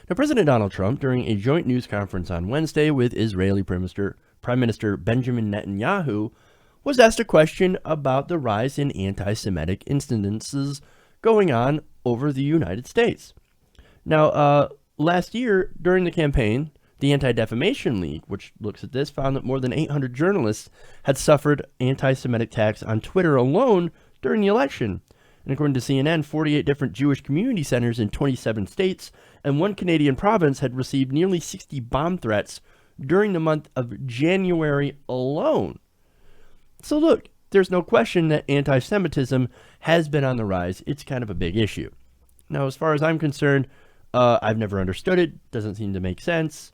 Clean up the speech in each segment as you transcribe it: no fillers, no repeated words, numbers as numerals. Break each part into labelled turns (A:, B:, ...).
A: Now, President Donald Trump, during a joint news conference on Wednesday with Israeli Prime Minister Benjamin Netanyahu, was asked a question about the rise in anti-Semitic incidences going on over the United States. Now, last year, during the campaign, the Anti-Defamation League, which looks at this, found that more than 800 journalists had suffered anti-Semitic attacks on Twitter alone during the election. And according to CNN, 48 different Jewish community centers in 27 states and one Canadian province had received nearly 60 bomb threats during the month of January alone. So look, there's no question that anti-Semitism has been on the rise. It's kind of a big issue. Now, as far as I'm concerned, I've never understood it. Doesn't seem to make sense.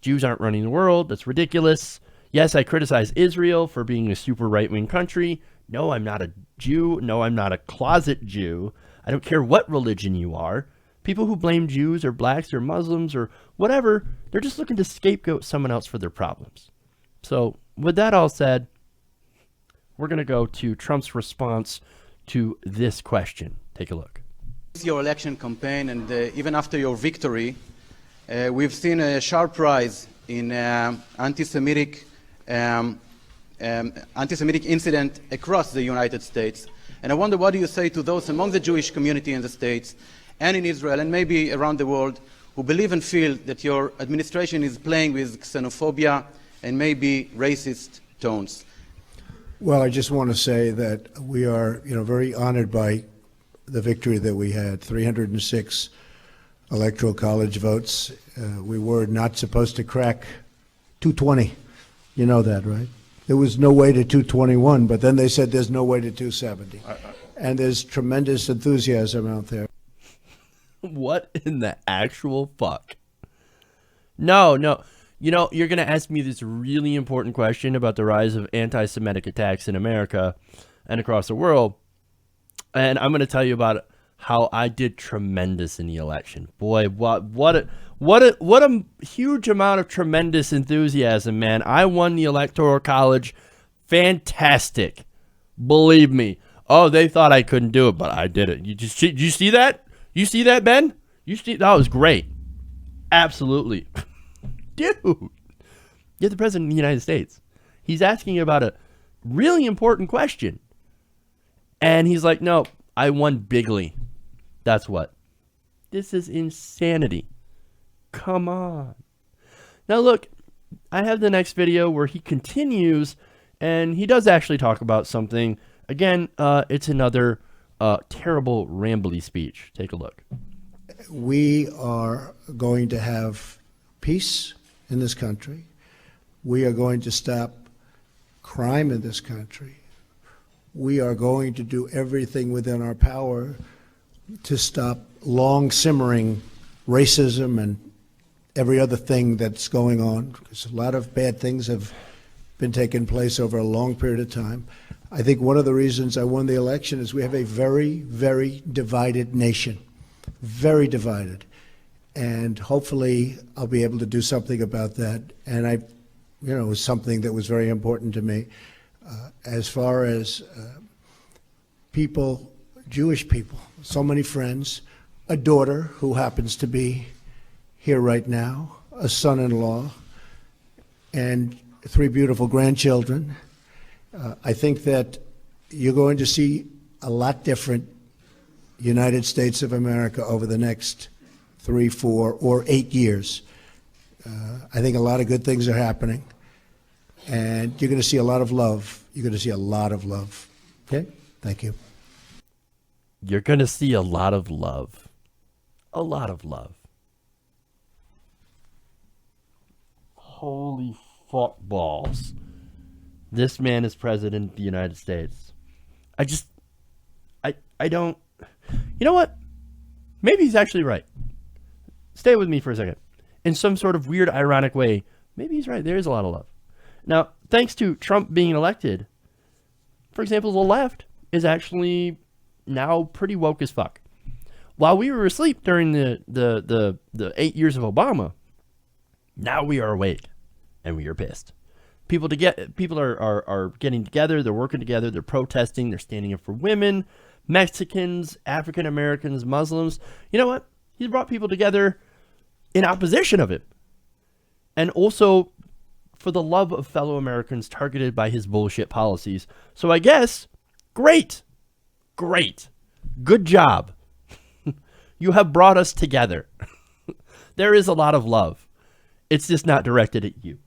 A: Jews aren't running the world. That's ridiculous. Yes, I criticize Israel for being a super right-wing country. No, I'm not a Jew. No, I'm not a closet Jew. I don't care what religion you are. People who blame Jews or blacks or Muslims or whatever, they're just looking to scapegoat someone else for their problems. So with that all said, we're going to go to Trump's response to this question. Take a look.
B: Your election campaign and even after your victory, we've seen a sharp rise in anti-Semitic incident across the United States. And I wonder, what do you say to those among the Jewish community in the States and in Israel and maybe around the world who believe and feel that your administration is playing with xenophobia and maybe racist tones?
C: Well, I just want to say that we are, very honored by the victory that we had, 306 Electoral College votes. We were not supposed to crack 220. You know that, right? There was no way to 221, but then they said there's no way to 270. And there's tremendous enthusiasm out there.
A: What in the actual fuck? No. You're going to ask me this really important question about the rise of anti-Semitic attacks in America and across the world. And I'm going to tell you about how I did tremendous in the election. Boy, what a huge amount of tremendous enthusiasm, man. I won the Electoral College. Fantastic. Believe me. Oh, they thought I couldn't do it, but I did it. Did you see that? You see that, Ben? That was great. Absolutely. Dude. You're the president of the United States. He's asking about a really important question. And he's like, no, I won bigly. That's what. This is insanity. Come on. Now look, I have the next video where he continues, and he does actually talk about something. Again, it's another terrible, rambly speech. Take a look.
C: We are going to have peace in this country. We are going to stop crime in this country. We are going to do everything within our power to stop long simmering racism and every other thing that's going on, because a lot of bad things have been taking place over a long period of time. I think one of the reasons I won the election is we have a very, very divided nation, very divided. And hopefully I'll be able to do something about that. And it was something that was very important to me. As far as people, Jewish people, so many friends, a daughter who happens to be here right now, a son-in-law, and 3 beautiful grandchildren. I think that you're going to see a lot different United States of America over the next 3, 4, or 8 years. I think a lot of good things are happening. And you're going to see a lot of love. You're going to see a lot of love. Okay? Thank you.
A: You're going to see a lot of love. A lot of love. Holy fuck balls. This man is president of the United States. I don't... You know what? Maybe he's actually right. Stay with me for a second. In some sort of weird, ironic way, maybe he's right. There is a lot of love. Now, thanks to Trump being elected, for example, the left is actually now pretty woke as fuck. While we were asleep during the 8 years of Obama, now we are awake and we are pissed. People are getting together, they're working together, they're protesting, they're standing up for women, Mexicans, African Americans, Muslims. You know what? He's brought people together in opposition of him. And also for the love of fellow Americans targeted by his bullshit policies. So I guess, great. Good job. You have brought us together. There is a lot of love. It's just not directed at you.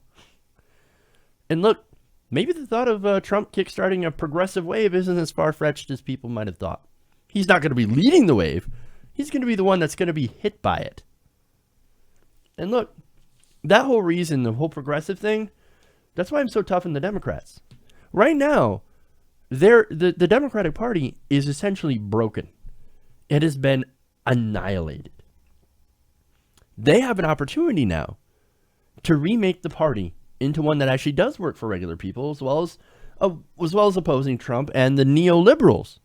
A: And look, maybe the thought of Trump kickstarting a progressive wave isn't as far-fetched as people might have thought. He's not going to be leading the wave. He's going to be the one that's going to be hit by it. And look, that whole reason, the whole progressive thing, that's why I'm so tough on the Democrats. Right now, the Democratic Party is essentially broken. It has been annihilated. They have an opportunity now to remake the party into one that actually does work for regular people, as well as opposing Trump and the neoliberals.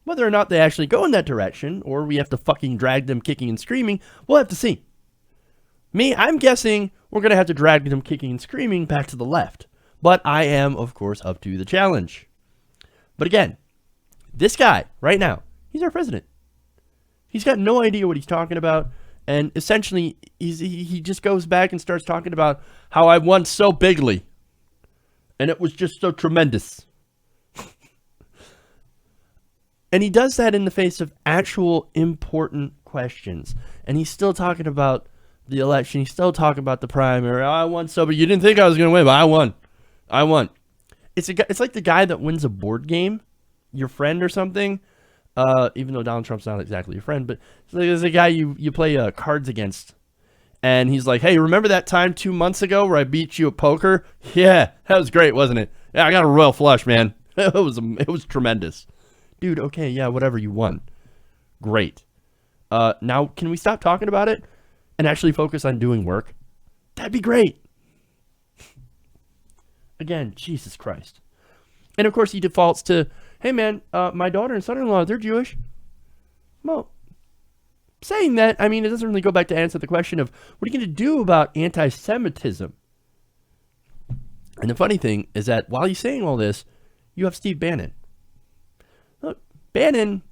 A: Whether or not they actually go in that direction, or we have to fucking drag them kicking and screaming, we'll have to see. I'm guessing we're going to have to drag them kicking and screaming back to the left. But I am, of course, up to the challenge. But again, this guy, right now, he's our president. He's got no idea what he's talking about. And essentially, he just goes back and starts talking about how I won so bigly. And it was just so tremendous. And he does that in the face of actual important questions. And he's still talking about the election. He's still talking about the primary. I won so, but you didn't think I was going to win, but I won. It's like the guy that wins a board game, your friend or something. Even though Donald Trump's not exactly your friend, but there's a guy you play cards against. And he's like, hey, remember that time 2 months ago where I beat you at poker? Yeah, that was great, wasn't it? Yeah, I got a royal flush, man. It was tremendous. Dude, okay, yeah, whatever, you won. Great. Now, can we stop talking about it and actually focus on doing work? That'd be great. Again, Jesus Christ. And of course, he defaults to, hey man, my daughter and son-in-law, they're Jewish. Well, saying that, I mean, it doesn't really go back to answer the question of, what are you going to do about anti-Semitism? And the funny thing is that while he's saying all this, you have Steve Bannon. Look, Bannon,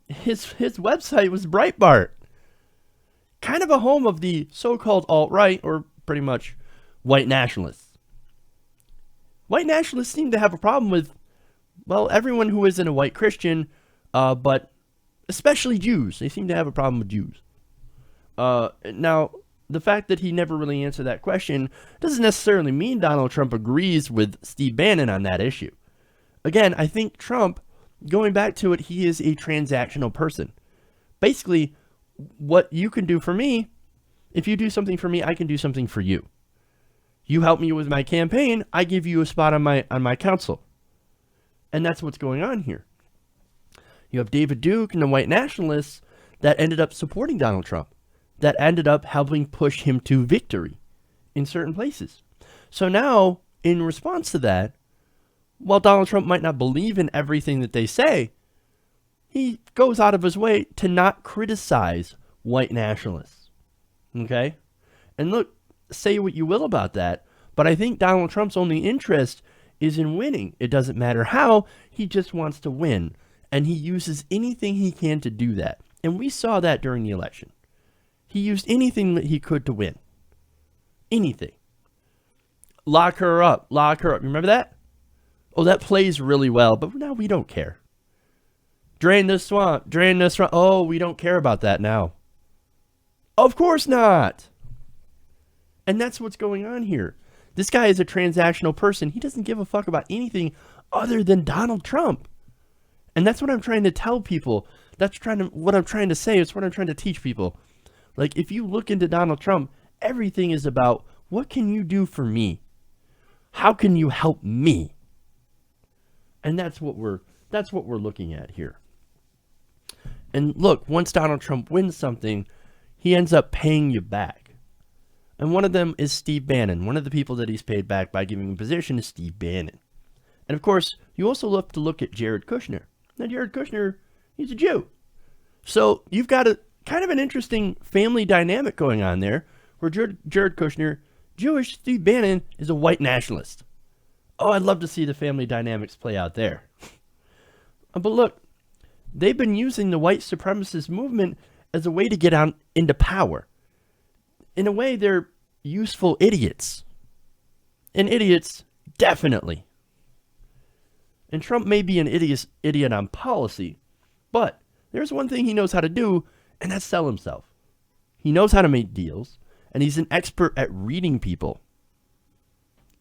A: his website was Breitbart. Kind of a home of the so-called alt-right, or pretty much white nationalists. White nationalists seem to have a problem with, well, everyone who isn't a white Christian, but especially Jews. They seem to have a problem with Jews. Now, the fact that he never really answered that question doesn't necessarily mean Donald Trump agrees with Steve Bannon on that issue. Again, I think Trump, going back to it, he is a transactional person. Basically, what you can do for me, if you do something for me, I can do something for you. You help me with my campaign, I give you a spot on my council. And that's what's going on here. You have David Duke and the white nationalists that ended up supporting Donald Trump, that ended up helping push him to victory in certain places. So now, in response to that, while Donald Trump might not believe in everything that they say, he goes out of his way to not criticize white nationalists. Okay? And look, say what you will about that, but I think Donald Trump's only interest is in winning. It doesn't matter how, he just wants to win. And he uses anything he can to do that. And we saw that during the election. He used anything that he could to win. Anything. Lock her up. Remember that? Oh, that plays really well, but now we don't care. Drain the swamp. Oh, we don't care about that now. Of course not. And that's what's going on here. This guy is a transactional person. He doesn't give a fuck about anything other than Donald Trump. And that's what I'm trying to tell people. What I'm trying to say. It's what I'm trying to teach people. Like, if you look into Donald Trump, everything is about, what can you do for me? How can you help me? And that's what we're looking at here. And look, once Donald Trump wins something, he ends up paying you back. And one of them is Steve Bannon. One of the people that he's paid back by giving him a position is Steve Bannon. And of course, you also have to look at Jared Kushner. Now, Jared Kushner, he's a Jew. So you've got a kind of an interesting family dynamic going on there, where Jared Kushner, Jewish, Steve Bannon is a white nationalist. Oh, I'd love to see the family dynamics play out there. But look, they've been using the white supremacist movement as a way to get on into power. In a way, they're useful idiots. And idiots, definitely. And Trump may be an idiot on policy, but there's one thing he knows how to do, and that's sell himself. He knows how to make deals, and he's an expert at reading people.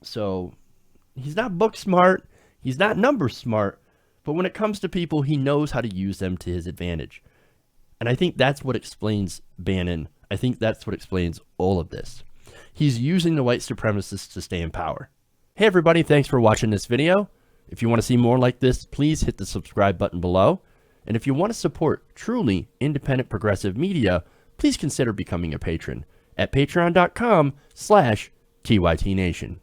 A: So he's not book smart, he's not number smart, but when it comes to people, he knows how to use them to his advantage. And I think that's what explains Bannon. I think that's what explains all of this. He's using the white supremacists to stay in power. Hey everybody, thanks for watching this video. If you want to see more like this, please hit the subscribe button below. And if you want to support truly independent progressive media, please consider becoming a patron at patreon.com/TYTNation.